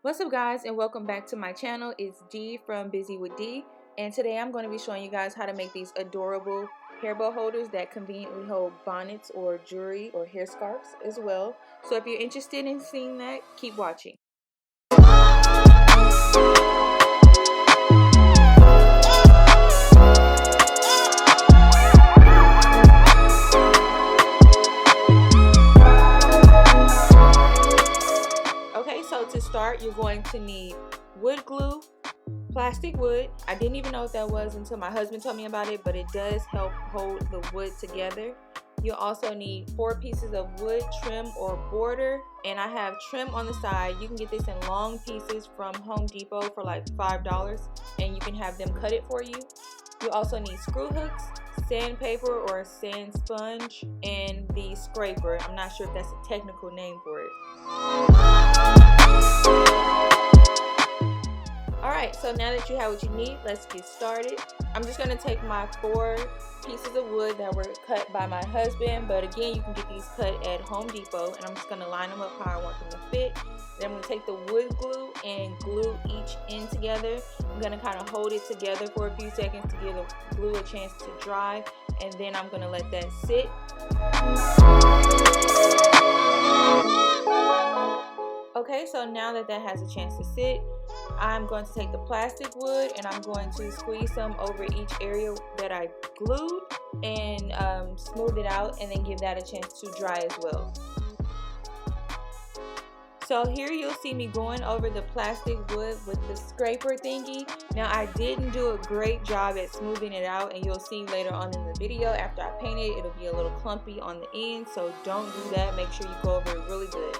What's up guys, and welcome back to my channel. It's D from Busy with D, and today I'm going to be showing you guys how to make these adorable hair bow holders that conveniently hold bonnets or jewelry or hair scarves as well. So if you're interested in seeing that, keep watching. So to start, you're going to need wood glue, plastic wood. I didn't even know what that was until my husband told me about it, but it does help hold the wood together. You'll also need 4 pieces of wood, trim or border, and I have trim on the side. You can get this in long pieces from Home Depot for like $5, and you can have them cut it for you. You also need screw hooks, sandpaper or sand sponge, and the scraper. I'm not sure if that's a technical name for it. Alright, so now that you have what you need, let's get started. I'm just going to take my 4 pieces of wood that were cut by my husband, but again, you can get these cut at Home Depot, and I'm just going to line them up how I want them to fit. Then I'm going to take the wood glue and glue each end together. I'm going to kind of hold it together for a few seconds to give the glue a chance to dry, and then I'm going to let that sit. Okay, so now that that has a chance to sit, I'm going to take the plastic wood and I'm going to squeeze some over each area that I glued and smooth it out, and then give that a chance to dry as well. So here you'll see me going over the plastic wood with the scraper thingy. Now I didn't do a great job at smoothing it out, and you'll see later on in the video after I paint it, it'll be a little clumpy on the end, so don't do that. Make sure you go over it really good.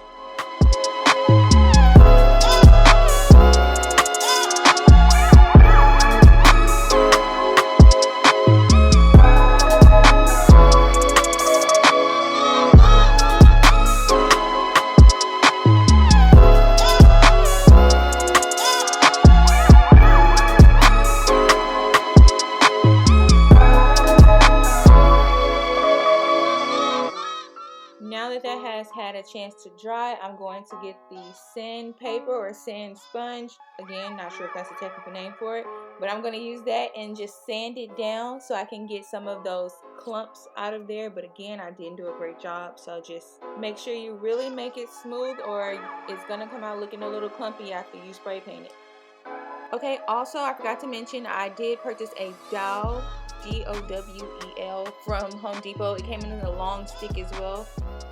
Now that that has had a chance to dry, I'm going to get the sandpaper or sand sponge. Again, not sure if that's a technical name for it, but I'm going to use that and just sand it down so I can get some of those clumps out of there. But again, I didn't do a great job, so just make sure you really make it smooth, or it's going to come out looking a little clumpy after you spray paint it. Okay, also I forgot to mention I did purchase a dowel, D-O-W-E-L, from Home Depot. It came in a long stick as well.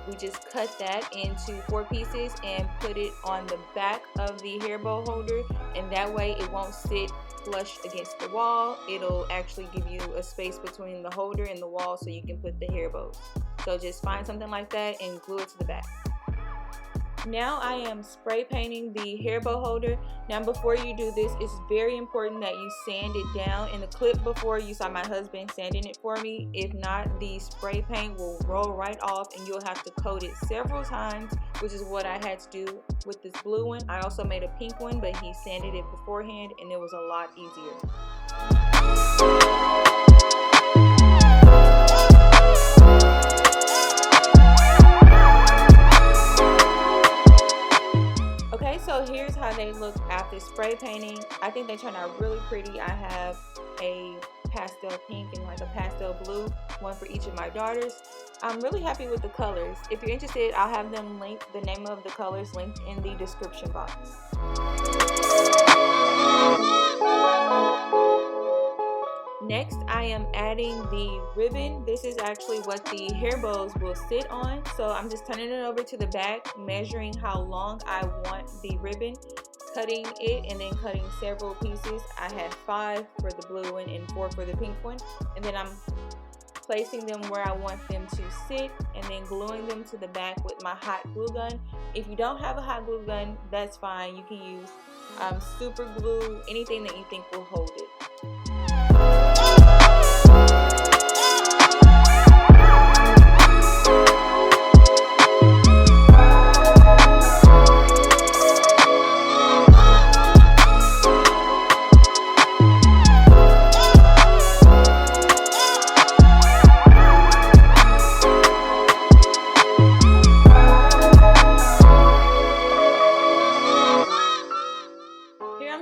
We just cut that into 4 pieces and put it on the back of the hair bow holder, and that way it won't sit flush against the wall. It'll actually give you a space between the holder and the wall so you can put the hair bows. So just find something like that and glue it to the back. Now I am spray painting the hair bow holder. Now before you do this, it's very important that you sand it down. In the clip before, you saw my husband sanding it for me. If not, the spray paint will roll right off and you'll have to coat it several times, which is what I had to do with this blue one. I also made a pink one, but he sanded it beforehand and it was a lot easier. So here's how they look after spray painting. I think they turned out really pretty. I have a pastel pink and like a pastel blue, one for each of my daughters. I'm really happy with the colors. If you're interested, I'll have them linked, the name of the colors linked in the description box. Next, I am adding the ribbon. This is actually what the hair bows will sit on. So I'm just turning it over to the back, measuring how long I want the ribbon, cutting it, and then cutting several pieces. I had 5 for the blue one and 4 for the pink one. And then I'm placing them where I want them to sit and then gluing them to the back with my hot glue gun. If you don't have a hot glue gun, that's fine. You can use super glue, anything that you think will hold it.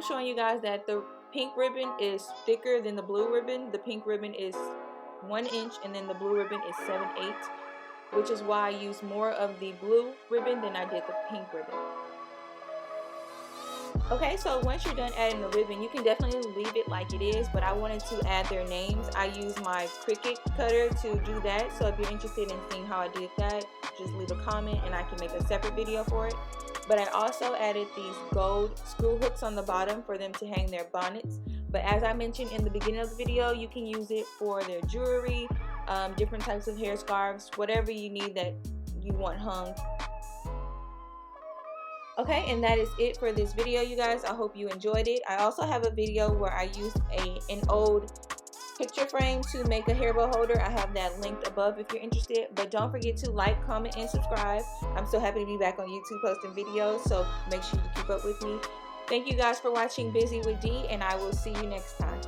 showing you guys that the pink ribbon is thicker than the blue ribbon. The pink ribbon is 1 inch and then the blue ribbon is 7/8, which is why I used more of the blue ribbon than I did the pink ribbon. Okay, so once you're done adding the ribbon, you can definitely leave it like it is, but I wanted to add their names. I used my Cricut cutter to do that, so if you're interested in seeing how I did that, just leave a comment and I can make a separate video for it. But I also added these gold screw hooks on the bottom for them to hang their bonnets. But as I mentioned in the beginning of the video, you can use it for their jewelry, different types of hair scarves, whatever you need that you want hung. Okay, and that is it for this video, you guys. I hope you enjoyed it. I also have a video where I used an old picture frame to make a hair bow holder. I have that linked above if you're interested. But don't forget to like, comment, and subscribe. I'm so happy to be back on YouTube posting videos, so make sure you keep up with me. Thank you guys for watching Busy with D, and I will see you next time.